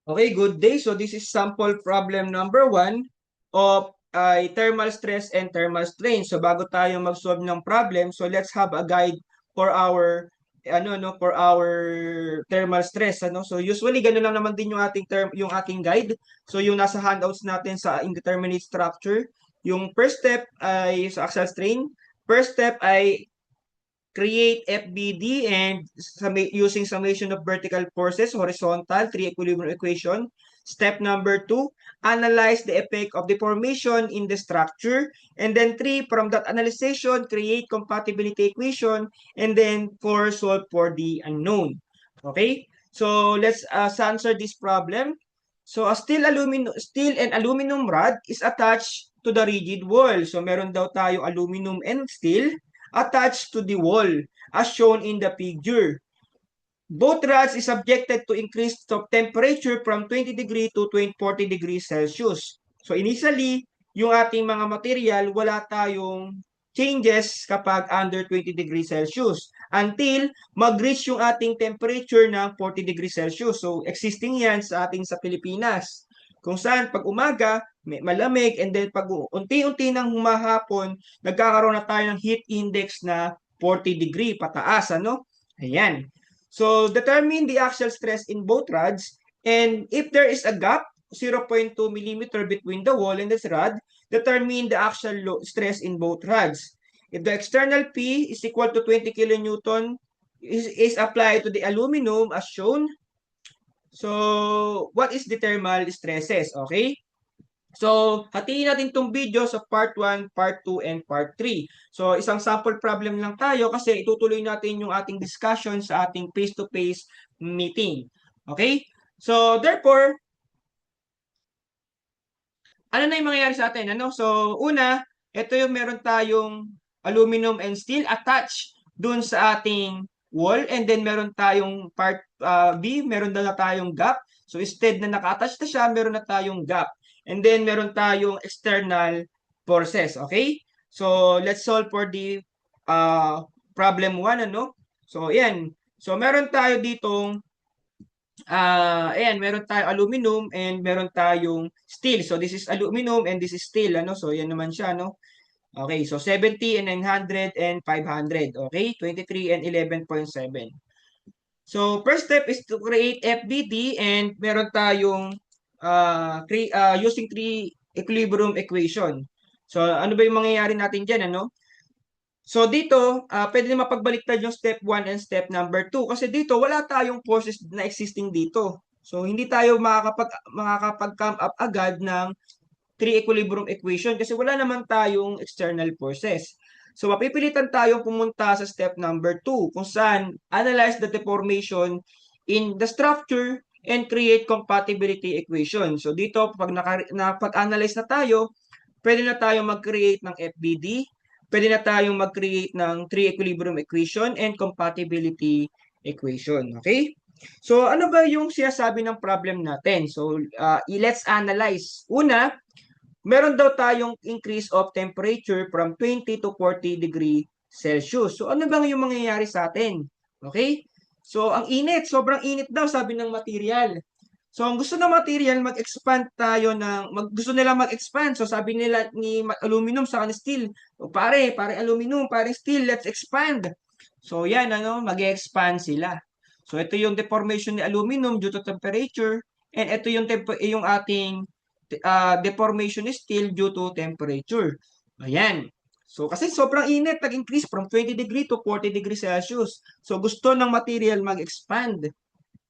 Okay, good day. So this is sample problem number 1 of thermal stress and thermal strain. So bago tayo mag-solve ng problem, so let's have a guide for our for our thermal stress So usually ganun lang naman din yung ating guide. So yung nasa handouts natin sa indeterminate structure, yung first step ay sa axial strain. First step ay create FBD and using summation of vertical forces, horizontal, three equilibrium equation. Step number 2, analyze the effect of deformation in the structure. And then 3, from that analysis, create compatibility equation. And then 4, solve for the unknown. Okay? So let's answer this problem. So a steel and aluminum rod is attached to the rigid wall. So meron daw tayo aluminum and steel attached to the wall as shown in the figure. Both rods is subjected to increase of temperature from 20 degree to 40 degrees Celsius. So initially, yung ating mga material, wala tayong changes kapag under 20 degrees Celsius until mag-reach yung ating temperature ng 40 degrees Celsius. So existing yan sa ating sa Pilipinas. Kung saan pag umaga, may malamig, and then pag unti-unti nang humahapon, nagkakaroon na tayo ng heat index na 40 degree pataas, ano? Ayan. So determine the axial stress in both rods, and if there is a gap 0.2 millimeter between the wall and this rod, determine the axial stress in both rods. If the external P is equal to 20 kilonewton is applied to the aluminum as shown, so what is the thermal stresses? Okay? So, hatiin natin itong video sa part 1, part 2, and part 3. So, isang sample problem lang tayo kasi itutuloy natin yung ating discussion sa ating face-to-face meeting. Okay? So, therefore, ano na yung mangyayari sa atin? So, una, ito yung meron tayong aluminum and steel attached dun sa ating wall, and then meron tayong part B, meron na tayong gap. So, instead na naka-attach na siya, meron na tayong gap. And then, meron tayong external forces. Okay? So, let's solve for the uh, problem 1, So, yan. So, meron tayo ditong ayan, meron tayong aluminum and meron tayong steel. So this is aluminum and this is steel, So yan naman siya, Okay, so 70 and 900 and 500. Okay, 23 and 11.7. So first step is to create FBD, and meron tayong using three equilibrium equation. So ano ba yung mangyayari natin diyan, So dito, pwede na mapagbaliktad yung step 1 and step number 2 kasi dito wala tayong forces na existing dito. So hindi tayo makakapag-come up agad ng three equilibrium equation kasi wala naman tayong external forces. So mapipilitan tayong pumunta sa step number 2 kung saan analyze the deformation in the structure and create compatibility equation. So dito pag-analyze na tayo, pwede na tayong mag-create ng FBD, pwede na tayong mag-create ng three equilibrium equation and compatibility equation. Okay? So, ano ba yung sinasabi ng problem natin? So, let's analyze. Una, meron daw tayong increase of temperature from 20 to 40 degree Celsius. So, ano bang yung mangyayari sa atin? Okay? So, ang init, sobrang init daw, sabi ng material. So, ang gusto ng material, mag-expand tayo gusto nila mag-expand. So, sabi nila ni aluminum sa steel, o pare aluminum, pare steel, let's expand. So, yan, mag-expand sila. So, ito yung deformation ni aluminum due to temperature, and ito yung ating deformation ni steel due to temperature. Ayan. So, kasi sobrang init, nag-increase from 20 degree to 40 degree Celsius. So, gusto ng material mag-expand.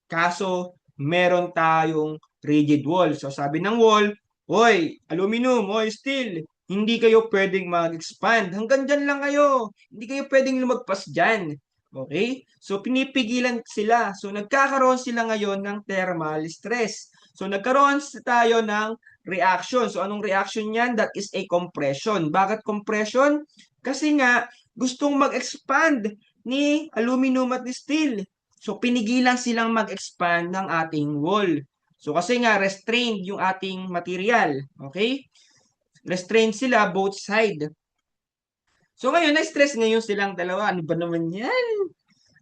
Kaso, meron tayong rigid wall. So sabi ng wall, hoy, aluminum, hoy, steel, hindi kayo pwedeng mag-expand. Hanggang dyan lang kayo. Hindi kayo pwedeng lumagpas dyan. Okay? So pinipigilan sila. So nagkakaroon sila ngayon ng thermal stress. So nagkaroon tayo ng reaction. So anong reaction yan? That is a compression. Bakit compression? Kasi nga, gustong mag-expand ni aluminum at ni steel. So, pinigilan silang mag-expand ng ating wall. So, kasi nga, restrained yung ating material. Okay? Restrained sila both side. So, ngayon, na-stress ngayon silang dalawa. Ano ba naman yan?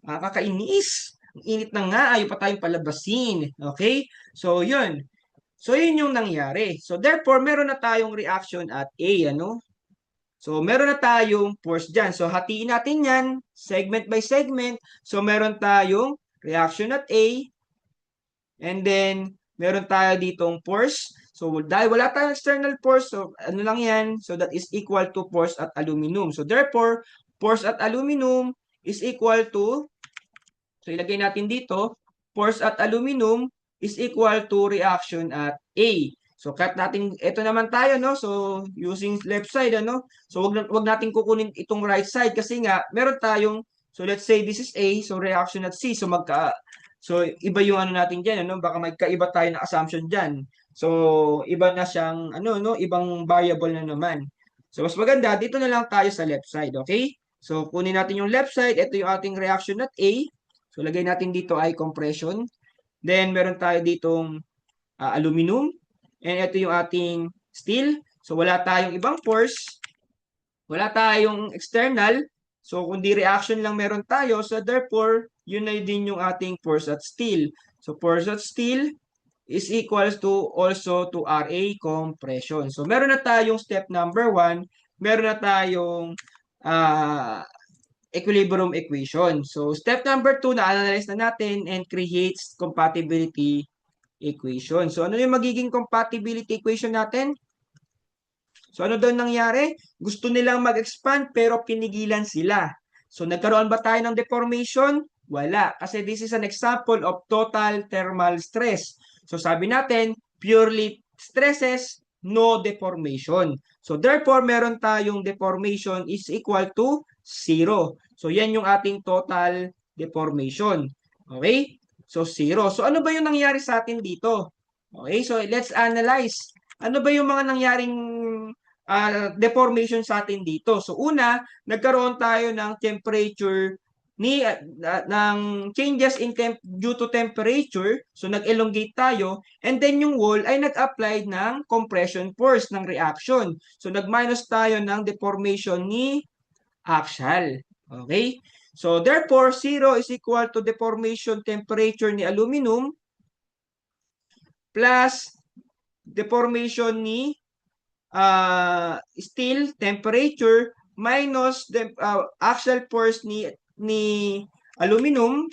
Kakainis. Ang init na nga, ayaw pa tayong palabasin. Okay? So, yun. So, yun yung nangyari. So, therefore, meron na tayong reaction at A, ano? So, meron na tayong force dyan. So, hatiin natin yan, segment by segment. So, meron tayong reaction at A, and then, meron tayo ditong force. So, dahil wala tayong external force, so ano lang yan? So, that is equal to force at aluminum. So, therefore, force at aluminum is equal to, so ilagay natin dito, force at aluminum is equal to reaction at A. So, cut natin, ito naman tayo, no? So, using left side, ano? So, wag natin kukunin itong right side kasi nga, meron tayong, so let's say this is A, so reaction at C. So, iba yung ano natin dyan, ano? Baka magkaiba tayo na assumption dyan. So, iba na siyang, ano, no? Ibang variable na naman. So, mas maganda, dito na lang tayo sa left side, okay? So, kunin natin yung left side. Ito yung ating reaction at A. So, lagay natin dito ay compression. Then, meron tayo ditong aluminum. And ito yung ating steel. So, wala tayong ibang force. Wala tayong external. So, kundi reaction lang meron tayo. So, therefore, yun na din yung ating force at steel. So, force at steel is equals to also to RA compression. So, meron na tayong step number 1. Meron na tayong equilibrium equation. So, step number 2, na-analyze na natin and creates compatibility equation. So, ano yung magiging compatibility equation natin? So, ano daw nangyari? Gusto nilang mag-expand pero pinigilan sila. So, nagkaroon ba tayo ng deformation? Wala. Kasi this is an example of total thermal stress. So, sabi natin, purely stresses, no deformation. So, therefore, meron tayong deformation is equal to 0. So, yan yung ating total deformation. Okay? So, 0. So, ano ba yung nangyari sa atin dito? Okay, so let's analyze. Ano ba yung mga nangyaring deformation sa atin dito? So, una, nagkaroon tayo ng temperature ng changes in due to temperature. So, nag-elongate tayo. And then, yung wall ay nag-apply ng compression force ng reaction. So, nag-minus tayo ng deformation ni axial. Okay? So, therefore, 0 is equal to deformation temperature ni aluminum plus deformation ni steel temperature minus the axial force ni aluminum.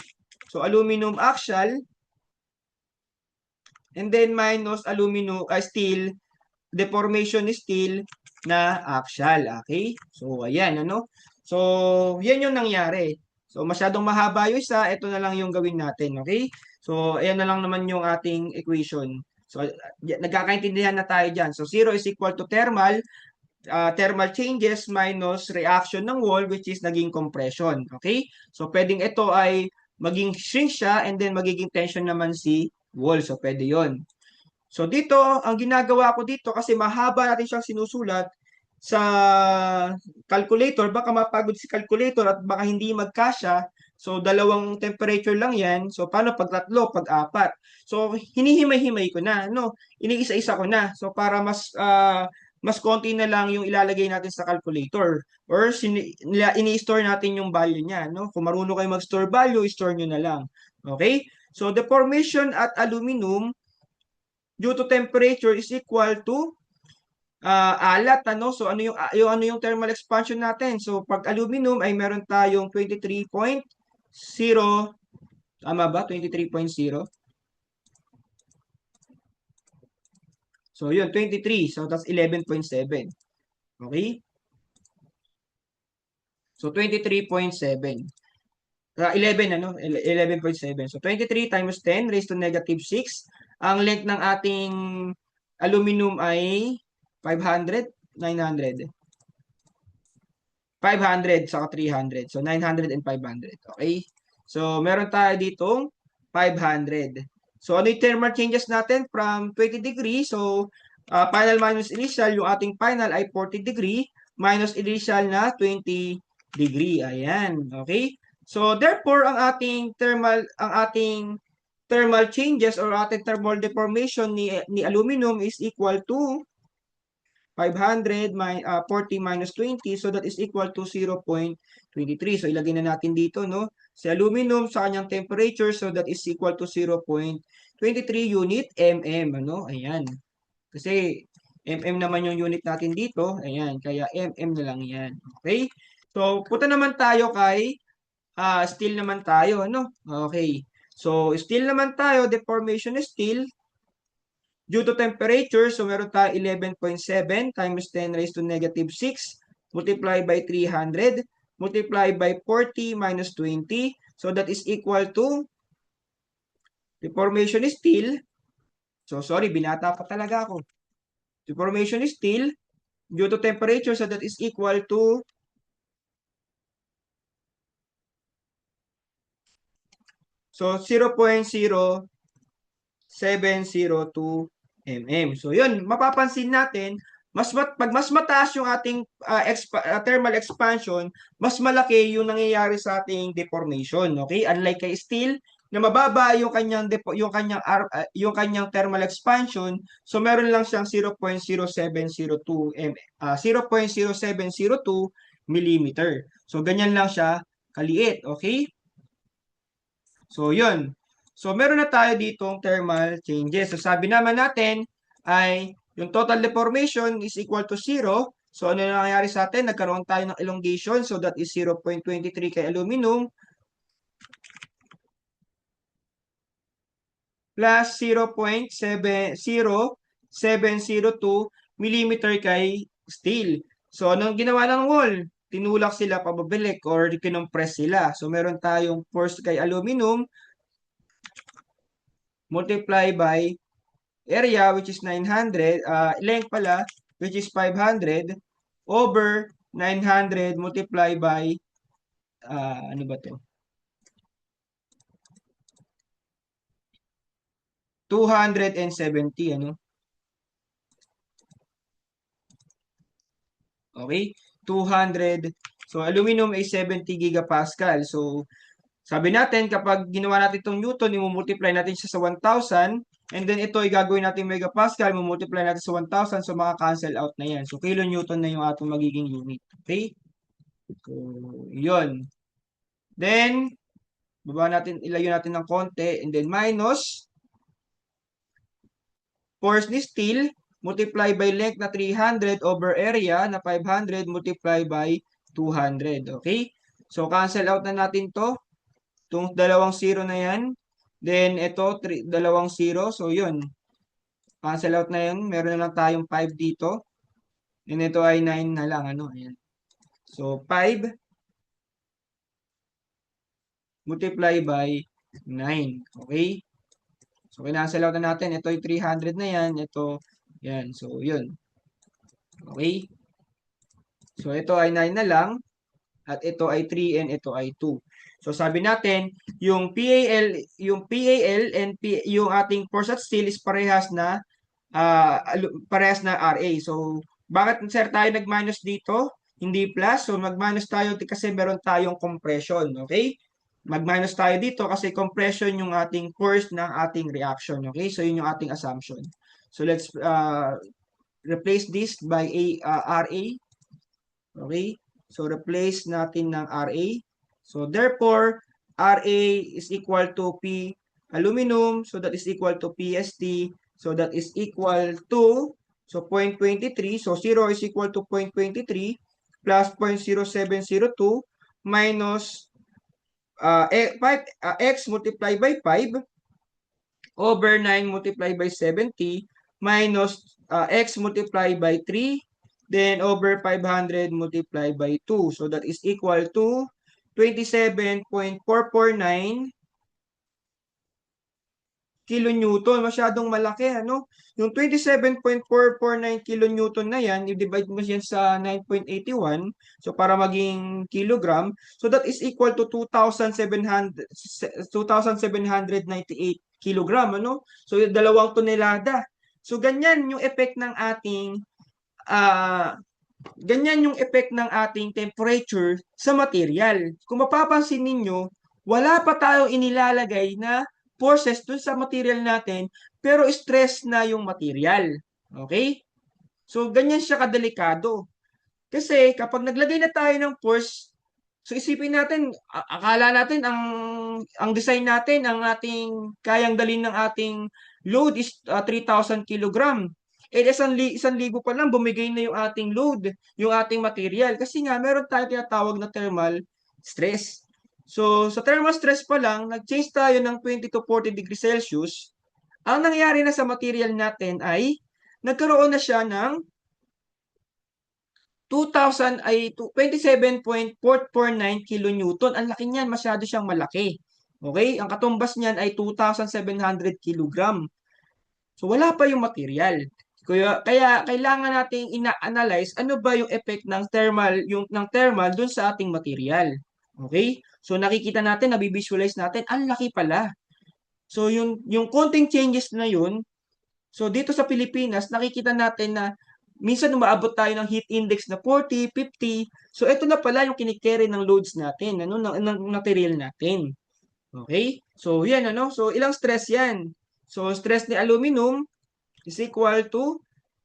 So, aluminum axial, and then minus aluminum steel deformation ni steel na axial. Okay? So, ayan, ano? So, yan yung nangyari. So, masyadong mahaba yung isa. Ito na lang yung gawin natin. Okay? So, ayan na lang naman yung ating equation. So, nagkakaintindihan na tayo dyan. So, 0 is equal to thermal changes minus reaction ng wall which is naging compression. Okay? So, pwedeng ito ay maging shrink siya and then magiging tension naman si wall. So, pwede yon. So, dito, ang ginagawa ko dito kasi mahaba natin siyang sinusulat sa calculator, baka mapagod si calculator at baka hindi magkasya. So, dalawang temperature lang yan. So, paano pag tatlo, pag apat? So, hinihimay-himay ko na, no? Iniisa-isa ko na. So, para mas konti na lang yung ilalagay natin sa calculator. Or, ini-store natin yung value niya, no? Kung marunong kayo mag-store value, store nyo na lang. Okay? So, the formation at aluminum due to temperature is equal to alat, ano? So ano yung thermal expansion natin? So pag aluminum ay meron tayong 23.0, tama ba? 23.0. So yun, 23. So that's 11.7. Okay? So 23.7. 11, ano? 11.7. So 23 times 10 raised to negative 6. Ang length ng ating aluminum ay 500, 900. 500 saka 300. So, 900 and 500. Okay? So, meron tayo ditong 500. So, ano yung thermal changes natin from 20 degrees? So, final minus initial, yung ating final ay 40 degree minus initial na 20 degree. Ayan. Okay? So, therefore, ang ating thermal changes or ating thermal deformation ni aluminum is equal to 500 40 minus 20, so that is equal to 0.23. So ilagay na natin dito, no? Sa aluminum, sa kanyang temperature, so that is equal to 0.23 unit mm, ano? Ayan. Kasi mm naman yung unit natin dito. Ayan, kaya mm na lang yan. Okay? So, punta naman tayo kay steel naman tayo, ano? Okay. So, steel naman tayo, deformation steel. Due to temperature, so meron tayo 11.7 times 10 raised to negative 6 multiplied by 300 multiplied by 40 minus 20. So that is equal to deformation steel. So sorry, binata pa talaga ako. Deformation steel due to temperature, so that is equal to 0.0702 mm. So yun, mapapansin natin, pag mas mataas yung ating thermal expansion, mas malaki yung nangyayari sa ating deformation, okay? Unlike kay steel na mababa yung kanyang yung kanyang thermal expansion, so meron lang siyang 0.0702 0.0702 millimeter. So ganyan lang siya kaliit, okay? So, yun. So, meron na tayo ditong thermal changes. So, sabi naman natin ay yung total deformation is equal to 0. So, ano na nangyari sa atin? Nagkaroon tayo ng elongation. So, that is 0.23 kay aluminum plus 0.0702 millimeter kay steel. So, anong ginawa ng wall? Tinulak sila pababilik or kinompress sila. So, meron tayong force kay aluminum multiply by area which is 900, length pala which is 500 over 900 multiply by ano ba to? 270, ano? Okay? 200. So, aluminum ay 70 gigapascal. So, sabi natin, kapag ginawa natin itong Newton, i-multiply natin siya sa 1,000, and then ito ay gagawin natin megapascal, i-multiply natin sa 1,000, so maka-cancel out na yan. So, kilonewton na yung ating magiging unit. Okay? So, yun. Then, ilayo natin ng konti, and then minus force ni steel, multiply by length na 300 over area na 500 multiply by 200. Okay? So, cancel out na natin to. Itong dalawang zero na yan. Then, ito, dalawang zero. So, yun. Cancel out na yun. Meron na lang tayong 5 dito. And ito ay 9 na lang. Ano? Ayan. So, 5 multiply by 9. Okay? So, kinancel out na natin. Ito ay 300 na yan. Ito, yan. So, yun. Okay? So, ito ay 9 na lang. At ito ay 3 and ito ay 2. So, sabi natin, yung PAL and yung ating force at steel is parehas na RA. So, bakit sir tayo nag-minus dito? Hindi plus. So, mag-minus tayo kasi meron tayong compression. Okay? Mag-minus tayo dito kasi compression yung ating force ng ating reaction. Okay? So, yun yung ating assumption. So, let's replace this by RA. Okay? So, replace natin ng RA. So, therefore, RA is equal to P aluminum. So, that is equal to PST. So, that is equal to, so 0.23. So, 0 is equal to 0.23 plus 0.0702 minus x multiplied by 5 over 9 multiplied by 70 minus x multiplied by 3 then over 500 multiplied by 2. So that is equal to 27.449 kilonewton. Masyadong malaki, ano? Yung 27.449 kilonewton na yan, i-divide mo yan sa 9.81, so para maging kilogram, so that is equal to 2,798 kilogram, ano? So, 2 tonelada. So, ganyan yung effect ng ating temperature sa material. Kung mapapansin ninyo, wala pa tayong inilalagay na forces dun sa material natin, pero stress na yung material. Okay? So, ganyan siya kadelikado. Kasi kapag naglagay na tayo ng force, so isipin natin, akala natin ang design natin, ang ating kayang dalhin ng ating load is 3,000 kilogram. Eh, isang libo pa lang, bumigay na yung ating load, yung ating material. Kasi nga, meron tayo tinatawag na thermal stress. So, sa thermal stress pa lang, nag-change tayo ng 20 to 40 degrees Celsius. Ang nangyari na sa material natin ay, nagkaroon na siya ng 2,000 ay 27.449 kilonewton. Ang laki niyan, masyado siyang malaki. Okay? Ang katumbas niyan ay 2,700 kilogram. So wala pa yung material. Kaya kailangan nating ina-analyze ano ba yung effect ng thermal dun sa ating material. Okay? So nakikita natin, nabivisualize natin, ang laki pala. So yung konting changes na yun, so dito sa Pilipinas, nakikita natin na minsan umaabot tayo ng heat index na 40, 50. So ito na pala yung kinikerry ng loads natin, ano, ng material natin. Okay? So yan, ano? So ilang stress yan? So stress ni aluminum is equal to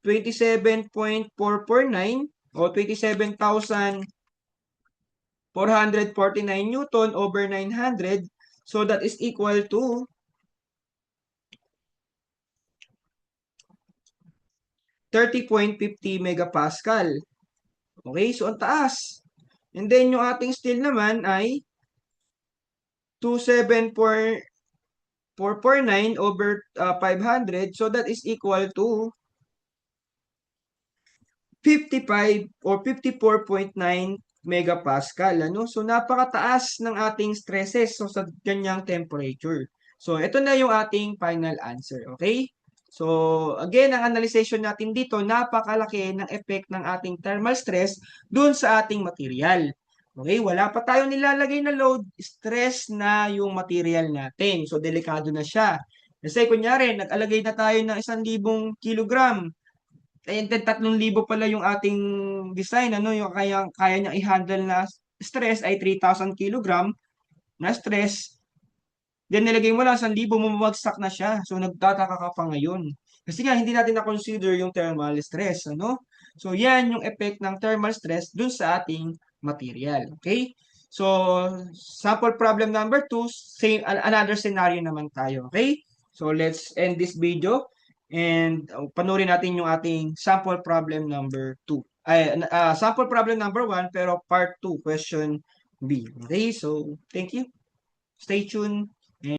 27.449 o 27,449 Newton over 900. So that is equal to 30.50 megapascal. Okay, so ang taas. And then yung ating steel naman ay 27.449 over 500. So that is equal to 55 or 54.9 megapascal. Ano? So napakataas ng ating stresses so, sa ganyang temperature. So ito na yung ating final answer. Okay? So again, ang analyzation natin dito, napakalaki ng effect ng ating thermal stress dun sa ating material. Okay, wala pa tayong nilalagay na load, stress na yung material natin. So delikado na siya. Kasi kunyari, nag-alagay na tayo ng 1,000 kilogram. And then 3,000 pala yung ating design, ano, yung kaya niya i-handle na stress ay 3,000 kilogram na stress. Then nilagay mo lang 1,000, bumabagsak na siya. So nagtataka ka pa ngayon. Kasi nga hindi natin na-consider yung thermal stress, ano? So yan yung effect ng thermal stress dun sa ating material. Okay? So sample problem number 2, same another scenario naman tayo. Okay? So let's end this video and panoorin natin yung ating sample problem number 2. Sample problem number 1 pero part 2 question B. Okay? So thank you. Stay tuned.